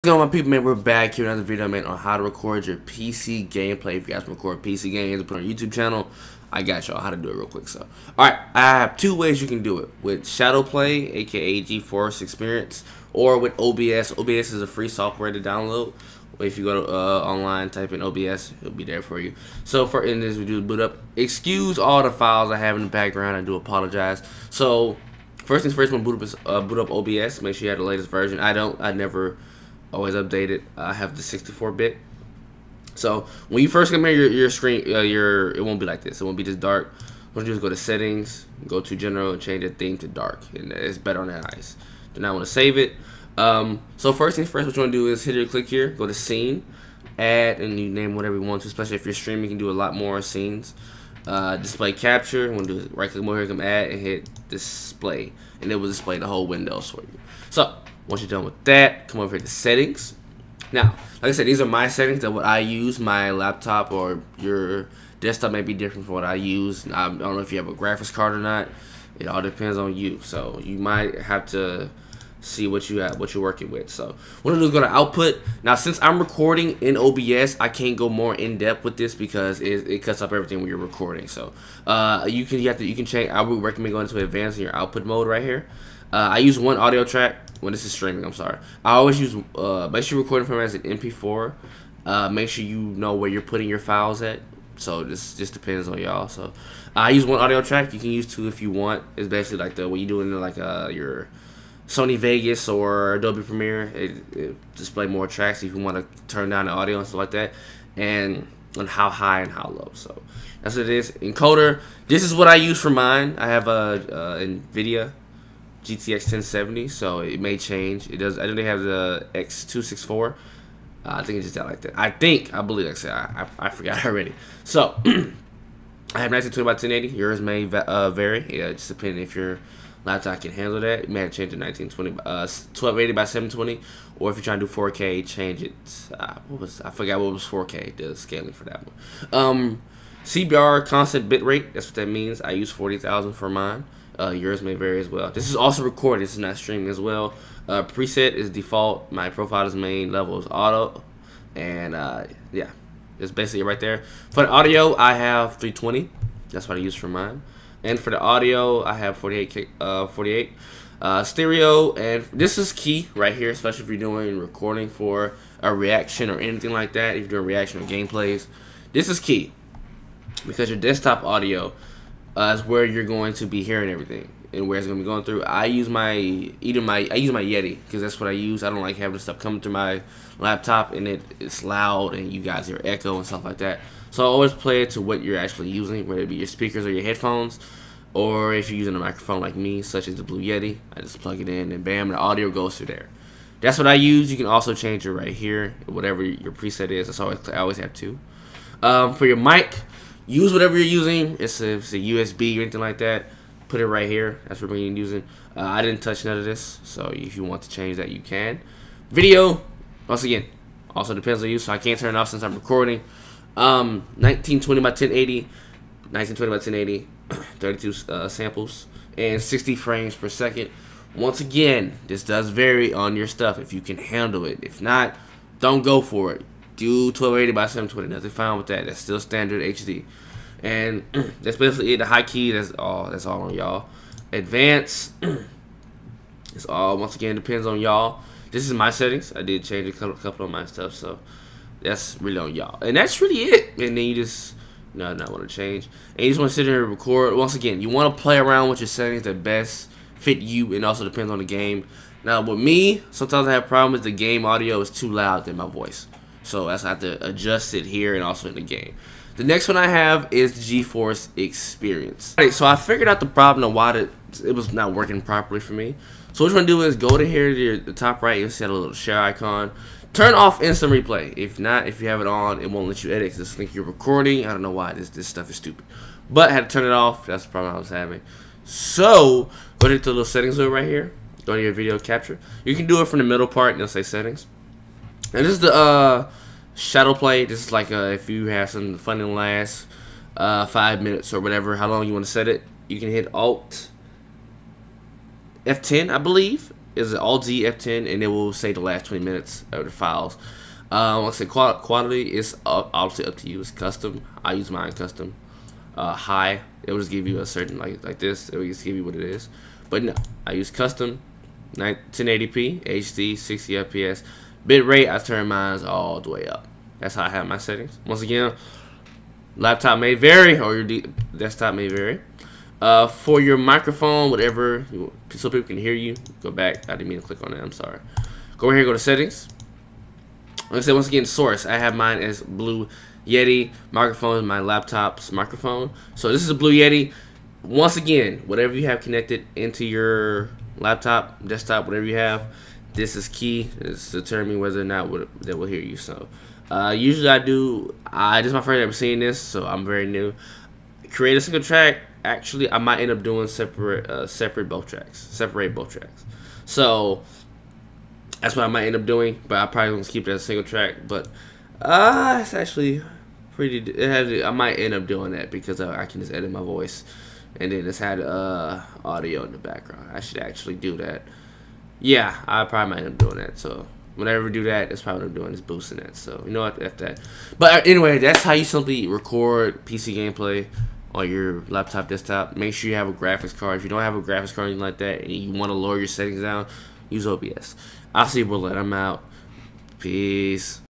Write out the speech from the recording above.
What's going on, my people, man? We're back here in another video, man, on how to record your PC gameplay. If you guys record PC games and put on your YouTube channel, I got y'all how to do it real quick. So, alright, I have two ways you can do it. With Shadowplay, aka GeForce Experience, or with OBS. OBS is a free software to download. If you go to online, type in OBS, it'll be there for you. So for in this video, boot up. Excuse all the files I have in the background. I do apologize. So first things first, when boot up OBS, make sure you have the latest version. I never always update it. I have the 64-bit. So when you first come here, your screen, it won't be like this. It won't be this dark. What you do is go to settings, go to general, and change the theme to dark, and it's better on the eyes. Do not want to save it. So first things first, what you want to do is hit your click here, go to scene, add, and you name whatever you want to. Especially if you're streaming, you can do a lot more scenes. Display capture. You want to do right click more here, come add, and hit display, and it will display the whole windows for you. So once you're done with that, come over here to settings. Now, like I said, these are my settings that what I use. My laptop or your desktop may be different from what I use. I don't know if you have a graphics card or not. It all depends on you. So you might have to see what you have, what you're working with. So what I'm gonna do is go to output. Now, since I'm recording in OBS, I can't go more in depth with this because it cuts up everything when you're recording. So you can change. I would recommend going to advanced in your output mode right here. I use one audio track when this is streaming. I'm sorry. I always use make sure you're recording from as an MP4. Make sure you know where you're putting your files at. So this just depends on y'all. So I use one audio track. You can use two if you want. It's basically like what you do in like your Sony Vegas or Adobe Premiere. It display more tracks if you want to turn down the audio and stuff like that, and on how high and how low. So that's what it is. Encoder. This is what I use for mine. I have a NVIDIA GTX 1070, so it may change. It does. I know they have the X264. I think it's just that like that. I believe. Like I said, I forgot already. So I have 1920 by 1080. Yours may vary. Yeah, just depending if your laptop can handle that. You may have to change it to 1920, 1280 by 720, or if you're trying to do 4K, change it. I forgot what was 4K. The scaling for that one. CBR constant bitrate. That's what that means. I use 40,000 for mine. Yours may vary as well. This is also recorded. This is not streaming as well. Preset is default. My profile is main. Level is auto. And yeah, it's basically right there. For the audio, I have 320. That's what I use for mine. And for the audio, I have 48. Stereo, and this is key right here, especially if you're doing recording for a reaction or anything like that. If you're doing reaction or gameplays, this is key because your desktop audio is where you're going to be hearing everything and where it's going to be going through. I use my Yeti because that's what I use. I don't like having stuff coming through my laptop and it's loud and you guys hear echo and stuff like that. So I always play it to what you're actually using, whether it be your speakers or your headphones, or if you're using a microphone like me, such as the Blue Yeti, I just plug it in and bam, the audio goes through there. That's what I use. You can also change it right here, whatever your preset is. I always have two. For your mic, use whatever you're using. If it's a USB or anything like that, put it right here. That's what we're using. I didn't touch none of this, so if you want to change that, you can. Video, once again, also depends on you, so I can't turn it off since I'm recording. 1920 by 1080, 1920 by 1080, 32 samples, and 60 frames per second. Once again, this does vary on your stuff if you can handle it. If not, don't go for it. Do 1280 by 720. Nothing fine with that. That's still standard HD. And that's basically it. The high key, that's all on y'all. Advanced, it's all, once again, depends on y'all. This is my settings. I did change a couple of my stuff, so that's really on y'all. And that's really it. And then you just not want to change. And you just want to sit there and record. Once again, you want to play around with your settings that best fit you, and also depends on the game. Now, with me, sometimes I have problems. The game audio is too loud than my voice. So I have to adjust it here and also in the game. The next one I have is GeForce Experience. Alright, so I figured out the problem of why it was not working properly for me. So what you want to do is go to here to the top right. You'll see a little share icon. Turn off instant replay. If not, if you have it on, it won't let you edit. Just think you're recording. I don't know why this stuff is stupid, but I had to turn it off. That's the problem I was having. So go to the little settings over right here. Go to your video capture. You can do it from the middle part and it'll say settings. And this is the shadow play. This is like if you have something fun in the last 5 minutes or whatever, how long you want to set it. You can hit Alt F10, I believe, is an Alt-Z F10, and it will say the last 20 minutes of the files. Like I said, quality is obviously up to you. It's custom. I use mine custom. High, it will just give you a certain like this. It will just give you what it is. But no, I use custom 1080p HD 60 FPS. Bitrate, I turn mine all the way up. That's how I have my settings. Once again, laptop may vary, or your desktop may vary. For your microphone, whatever, so people can hear you, go back. I didn't mean to click on that. I'm sorry. Go over here, go to settings. Like I said, once again, source. I have mine as Blue Yeti. Microphone is my laptop's microphone. So this is a Blue Yeti. Once again, whatever you have connected into your laptop, desktop, whatever you have, this is key. It's determining whether or not that will hear you. So usually this is my first ever seeing this, so I'm very new. Create a single track. Actually, I might end up doing separate both tracks. So that's what I might end up doing, but I probably won't keep it as a single track. But it's actually pretty. I might end up doing that because I can just edit my voice, and then just had audio in the background. I should actually do that. Yeah, I probably might end up doing that. So whenever I do that, that's probably what I'm doing, is boosting that. So you know what, F that. But anyway, that's how you simply record PC gameplay on your laptop, desktop. Make sure you have a graphics card. If you don't have a graphics card or anything like that, and you want to lower your settings down, use OBS. I'll see you, bullet. I'm out. Peace.